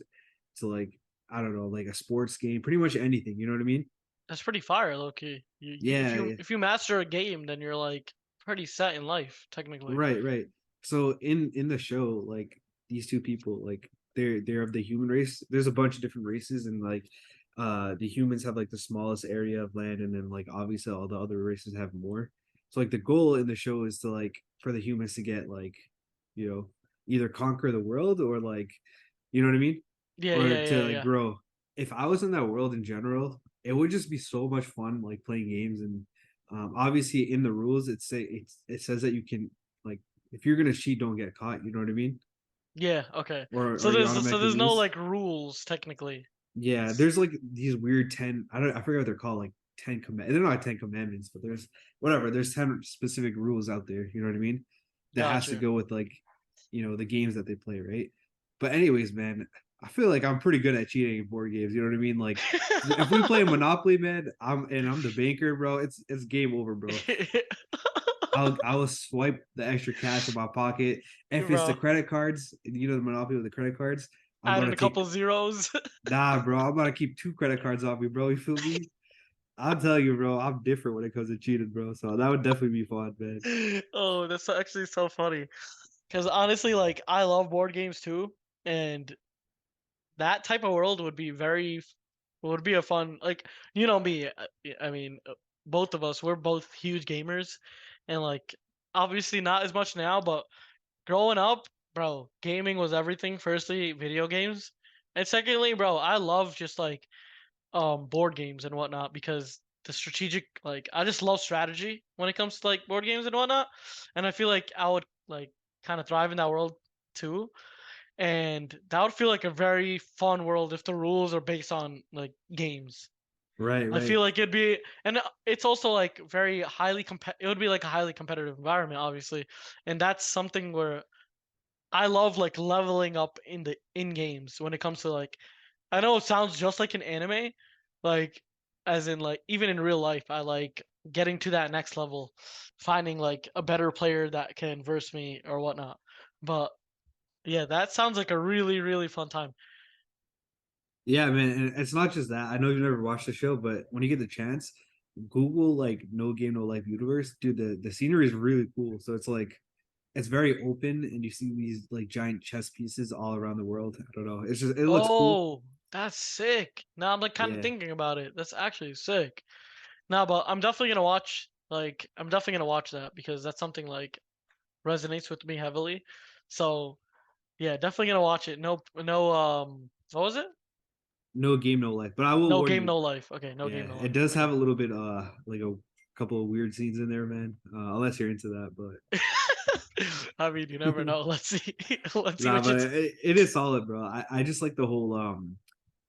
to like I don't know, like a sports game, pretty much anything. You know what I mean? That's pretty fire, low key. If Yeah, you yeah. if you master a game, then you're like pretty set in life, technically. Right, right. So in the show, like these two people, like they're of the human race. There's a bunch of different races, and like the humans have like the smallest area of land, and then like obviously all the other races have more. So like the goal in the show is to like for the humans to get like, you know, either conquer the world or like, you know what I mean? Yeah, Or yeah, to yeah, like yeah. grow. If I was in that world in general, it would just be so much fun like playing games and obviously in the rules it says that you can like if you're gonna cheat, don't get caught. You know what I mean? Yeah, okay. Or So you there's automatically no lose. like rules technically. Yeah, there's like these weird 10. I forget what they're called. Like 10 command. They're not 10 commandments, but there's whatever. There's 10 specific rules out there. You know what I mean? That has to Gotcha. go with like the games that they play, right? But anyways, man, I feel like I'm pretty good at cheating in board games. You know what I mean? Like if we play Monopoly, man, I'm the banker, bro. It's game over, bro. I will swipe the extra cash in my pocket. If it's the Bro, credit cards, the Monopoly with the credit cards, I'm add in gonna a take. couple zeros. Nah, bro, I'm gonna keep two credit cards off me, bro. You feel me? I'll tell you, bro. I'm different when it comes to cheating, bro. So that would definitely be fun, man. Oh, that's actually so funny. Because honestly, like I love board games too, and that type of world would be a fun like you know me. I mean, both of us we're both huge gamers, and like obviously not as much now, but growing up, bro, gaming was everything. Firstly, video games, and secondly, bro, I love just like board games and whatnot because the strategic like I just love strategy when it comes to like board games and whatnot, and I feel like I would like kind of thrive in that world too, and that would feel like a very fun world if the rules are based on like games. Right, I feel right. like it'd be, and it's also like very it would be like a highly competitive environment, obviously, and that's something where I love like leveling up in the in games when it comes to like I know it sounds just like an anime, like as in like even in real life, I like getting to that next level, finding like a better player that can verse me or whatnot. But yeah, that sounds like a really, really fun time. Yeah, man. And it's not just that. I know you've never watched the show, but when you get the chance, Google like No Game No Life universe. Dude, the scenery is really cool. So it's like it's very open, and you see these like giant chess pieces all around the world. I don't know. It's just it looks cool. Oh, that's sick. Now I'm like kind of Yeah. thinking about it. That's actually sick. Now, but I'm definitely gonna watch I'm definitely gonna watch that because that's something like resonates with me heavily. So yeah, definitely gonna watch it. No, what was it? No Game No Life. But I will No warn game, you. no life. Okay, no game, Yeah, no it life. does have Okay. a little bit like a couple of weird scenes in there, man. Unless you're into that, but I mean, you never know. Let's see. Let's see nah, what you. but it is solid, bro. I just like the whole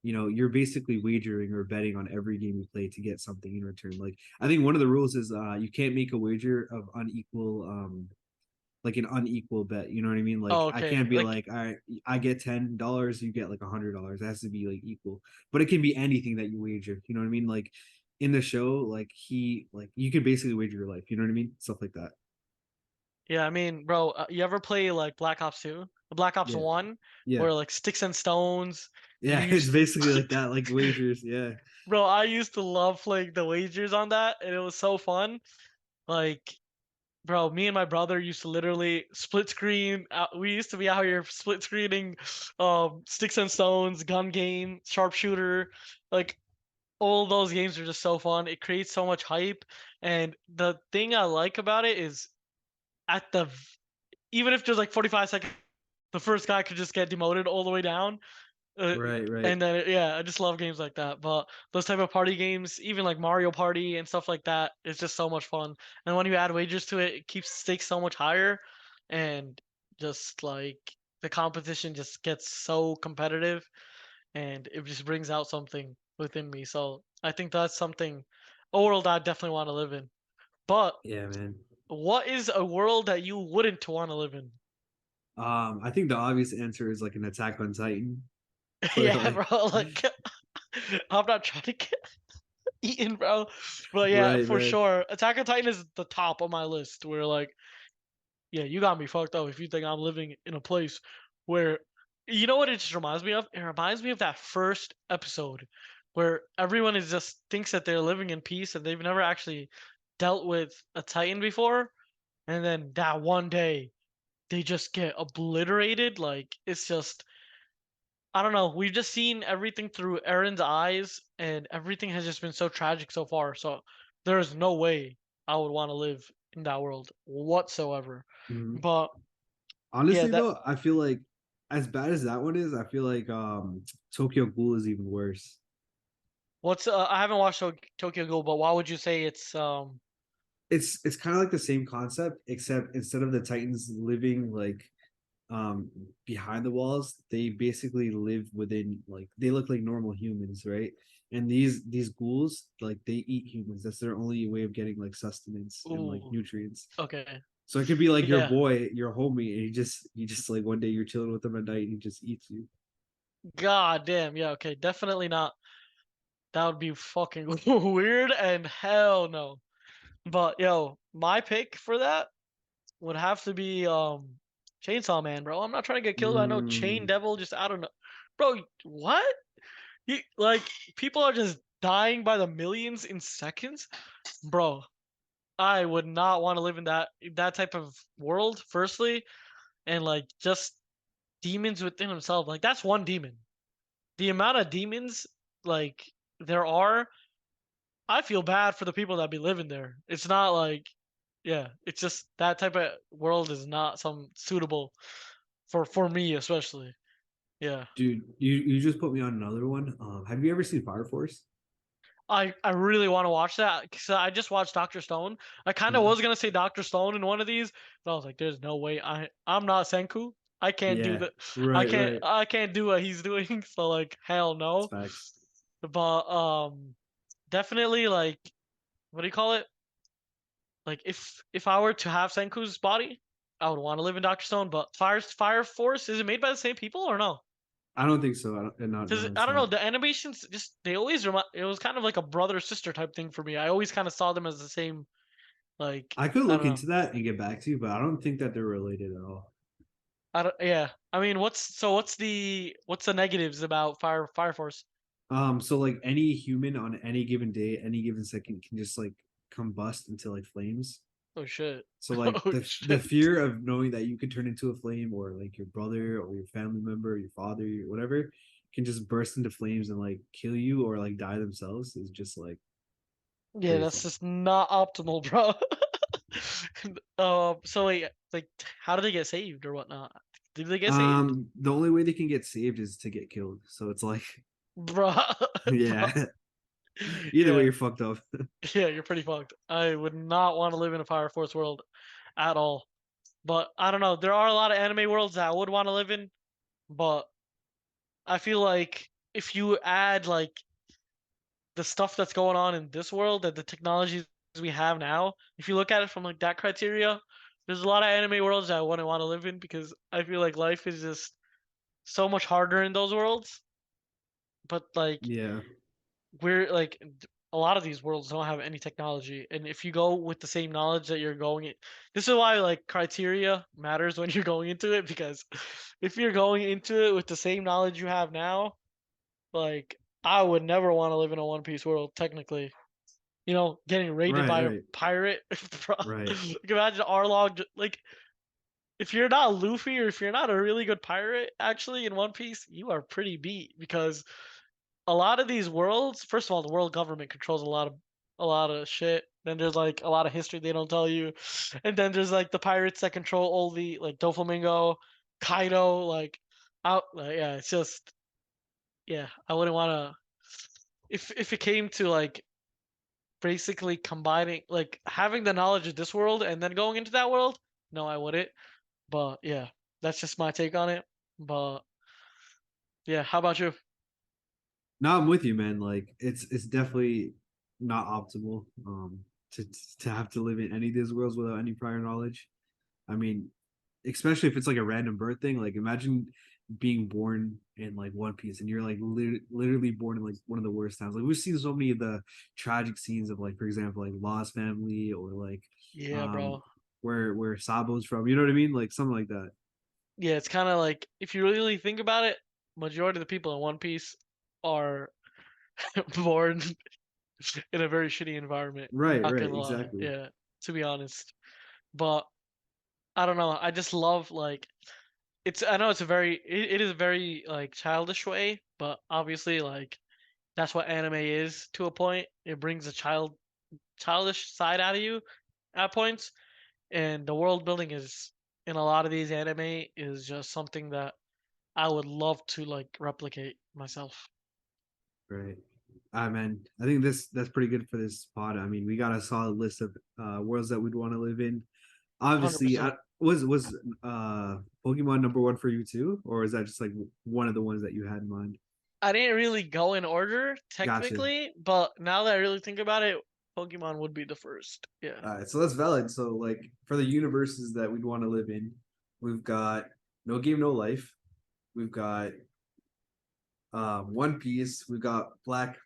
you're basically wagering or betting on every game you play to get something in return. Like I think one of the rules is you can't make a wager of unequal like an unequal bet. You know what I mean? Like Oh, I okay. can't be Like, like, all right, I get $10, you get like $100. It has to be like equal. But it can be anything that you wager. You know what I mean? Like in the show, like he like you can basically wager your life. You know what I mean? Stuff like that. yeah, I mean, bro, you ever play like Black Ops 2? Black Ops Yeah. 1, Yeah. where like sticks and stones, you Yeah. It's used basically to like that, like wagers. Yeah. bro, I used to love playing the wagers on that, and it was so fun. Like, bro, me and my brother used to literally split screen. We used to be out here split screening, sticks and stones, gun game, sharpshooter. Like all those games are just so fun. It creates so much hype, and the thing I like about it is at the even if there's like 45 seconds, the first guy could just get demoted all the way down. Uh, Right, right. and then yeah, I just love games like that. But those type of party games, even like Mario Party and stuff like that, it's just so much fun. And when you add wagers to it, it keeps stakes so much higher, and just like the competition just gets so competitive, and it just brings out something within me. So I think that's something, a world I definitely want to live in. But Yeah, man. what is a world that you wouldn't want to live in? I think the obvious answer is like an Attack on Titan, where Yeah, like, bro. Like, I'm not trying to get eaten, bro. But yeah, right, for man. sure, Attack on Titan is the top of my list. Where like, yeah, you got me fucked up if you think I'm living in a place where, you know what it just reminds me of? It reminds me of that first episode where everyone is just thinks that they're living in peace and they've never actually dealt with a Titan before, and then that one day they just get obliterated. Like it's just, I don't know. We've just seen everything through Aaron's eyes, and everything has just been so tragic so far. So there is no way I would want to live in that world whatsoever. Mhm. But yeah, Honestly, that though, I feel like as bad as that one is, I feel like Tokyo Ghoul is even worse. what's I haven't watched Tokyo Ghoul, but why would you say it's It's kind of like the same concept, except instead of the Titans living like um behind the walls, they basically live within, like they look like normal humans, right? And these ghouls, like they eat humans. That's their only way of getting like sustenance and like ooh, nutrients. okay. So it could be like your Yeah. boy, your homie, and he just like one day you're chilling with him at night and he just eats you. God damn. Yeah, okay. Definitely not. That would be fucking weird and hell no. But yo, my pick for that would have to be Chainsaw Man, bro. I'm not trying to get killed by no chain Mm, devil just out of no. Bro, what? You like people are just dying by the millions in seconds? Bro, I would not want to live in that type of world, firstly, and like just demons within himself. Like that's one demon. The amount of demons like there are, I feel bad for the people that be living there. It's not like, yeah, it's just that type of world is not some suitable for me especially. Yeah. dude, you just put me on another one. Have you ever seen Fire Force? I really want to watch that because I just watched Doctor Stone. I kind of Yeah, was gonna say Doctor Stone in one of these, but I was like, "There's no way I'm not Senku. I can't do yeah, that. right, right. I can't do what he's doing." So like, hell It's no. facts. But definitely like, what do you call it? Like if I were to have Senku's body, I would want to live in Doctor Stone. But Fire Force, is it made by the same people or no? I don't think so. I don't, not Because no, I it's don't know, not. the animations just they always remind. It was kind of like a brother sister type thing for me. I always kind of saw them as the same. Like I could I look don't know. into that and get back to you, but I don't think that they're related at all. I don't. Yeah. I mean, what's the negatives about Fire Force? So like any human on any given day, any given second can just like combust into like flames. Oh shit. So like Oh the shit. fear of knowing that you could turn into a flame, or like your brother or your family member, your father, whatever, can just burst into flames and like kill you or like die themselves is just like Yeah, very that's fun. just not optimal, bro. So wait, like, how do they get saved or whatnot? Did they get saved? The only way they can get saved is to get killed. So it's like, Bro, bro. yeah. Either way, Yeah, you're fucked up. yeah, you're pretty fucked. I would not want to live in a Fire Force world at all. But I don't know. There are a lot of anime worlds that I would want to live in, but I feel like if you add like the stuff that's going on in this world and the technologies we have now, if you look at it from like that criteria, There's a lot of anime worlds that I wouldn't want to live in because I feel like life is just so much harder in those worlds. But like Yeah. we're like a lot of these worlds don't have any technology, and if you go with the same knowledge that you're going in, this is why like criteria matters when you're going into it because if you're going into it with the same knowledge you have now, like I would never want to live in a One Piece world. Technically, getting raided Right, by a right, pirate. Bro. right. Like imagine Arlong. Like if you're not Luffy or if you're not a really good pirate, actually in One Piece, you are pretty beat because a lot of these worlds, first of all, the world government controls a lot of shit. Then there's like a lot of history they don't tell you, and then there's like the pirates that control all the like Doflamingo, Kaido, like out. Like, yeah, it's just yeah. I wouldn't want to if it came to like basically combining like having the knowledge of this world and then going into that world. No, I wouldn't. But yeah, that's just my take on it. But yeah, how about you? No, I'm with you, man. Like it's definitely not optimal to have to live in any of these worlds without any prior knowledge. I mean, especially if it's like a random birth thing. Like imagine being born in like One Piece and you're like literally born in like one of the worst times. Like we've seen so many of the tragic scenes of like, for example, like Lost Family or like Yeah, um bro. where Sabo's from. You know what I mean? Like something like that. Yeah, it's kind of like if you really think about it, majority of the people in One Piece are born in a very shitty environment. Right, Not right, gonna lie. exactly. Yeah, to be honest. But I don't know. I just love like it's. I know it's a very. It is a very like childish way, but obviously like that's what anime is to a point. It brings a childish side out of you at points, and the world building is in a lot of these anime is just something that I would love to like replicate myself. Right. Man, I think that's pretty good for this pod. I mean, we got a solid list of worlds that we'd want to live in. Obviously, 100%. was Pokemon number one for you too, or is that just like one of the ones that you had in mind? I didn't really go in order Gotcha. technically, but now that I really think about it, Pokemon would be the first. Yeah. All right, so that's valid. So like for the universes that we'd want to live in, we've got No Game No Life, we've got One Piece, we've got Black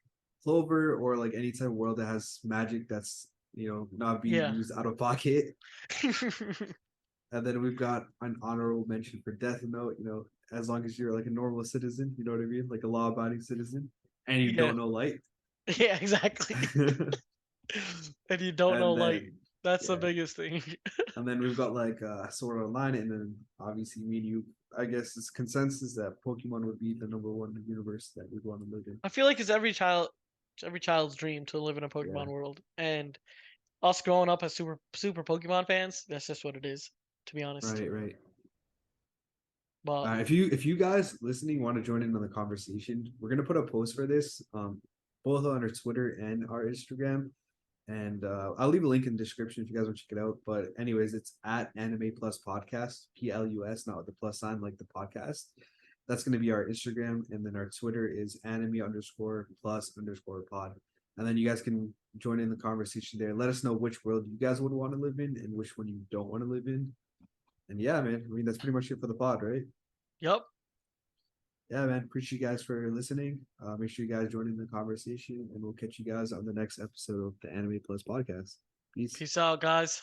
Clover, or like any type of world that has magic that's not being Yeah. used out of pocket. And then we've got an honorable mention for Death Note, as long as you're like a normal citizen, you know what I mean? Like a law abiding citizen, and you Yeah. don't know light. Yeah, exactly. And you don't know And like then, that's the yeah. biggest thing. And then we've got like Sword Online, and then obviously me and you, I guess it's consensus that Pokemon would be the number one universe that we'd want to live in. I feel like it's every child's dream to live in a Yeah, Pokemon world. And us growing up as super Pokemon fans, that's just what it is, to be honest. right, right. But If you guys listening want to join in on the conversation, we're gonna put a post for this, both on our Twitter and our Instagram. And I'll leave a link in the description if you guys want to check it out. But anyways, it's at Anime Plus Podcast, PLUS, not with the plus sign like the podcast. That's going to be our Instagram, and then our Twitter is anime underscore plus underscore pod. And then you guys can join in the conversation there. Let us know which world you guys would want to live in and which one you don't want to live in. And yeah, man, I mean that's pretty much it for the pod, right? yep. Yeah, man. Appreciate you guys for listening. Make sure you guys join in the conversation, and we'll catch you guys on the next episode of the Anime Plus podcast. Peace. Peace out, guys.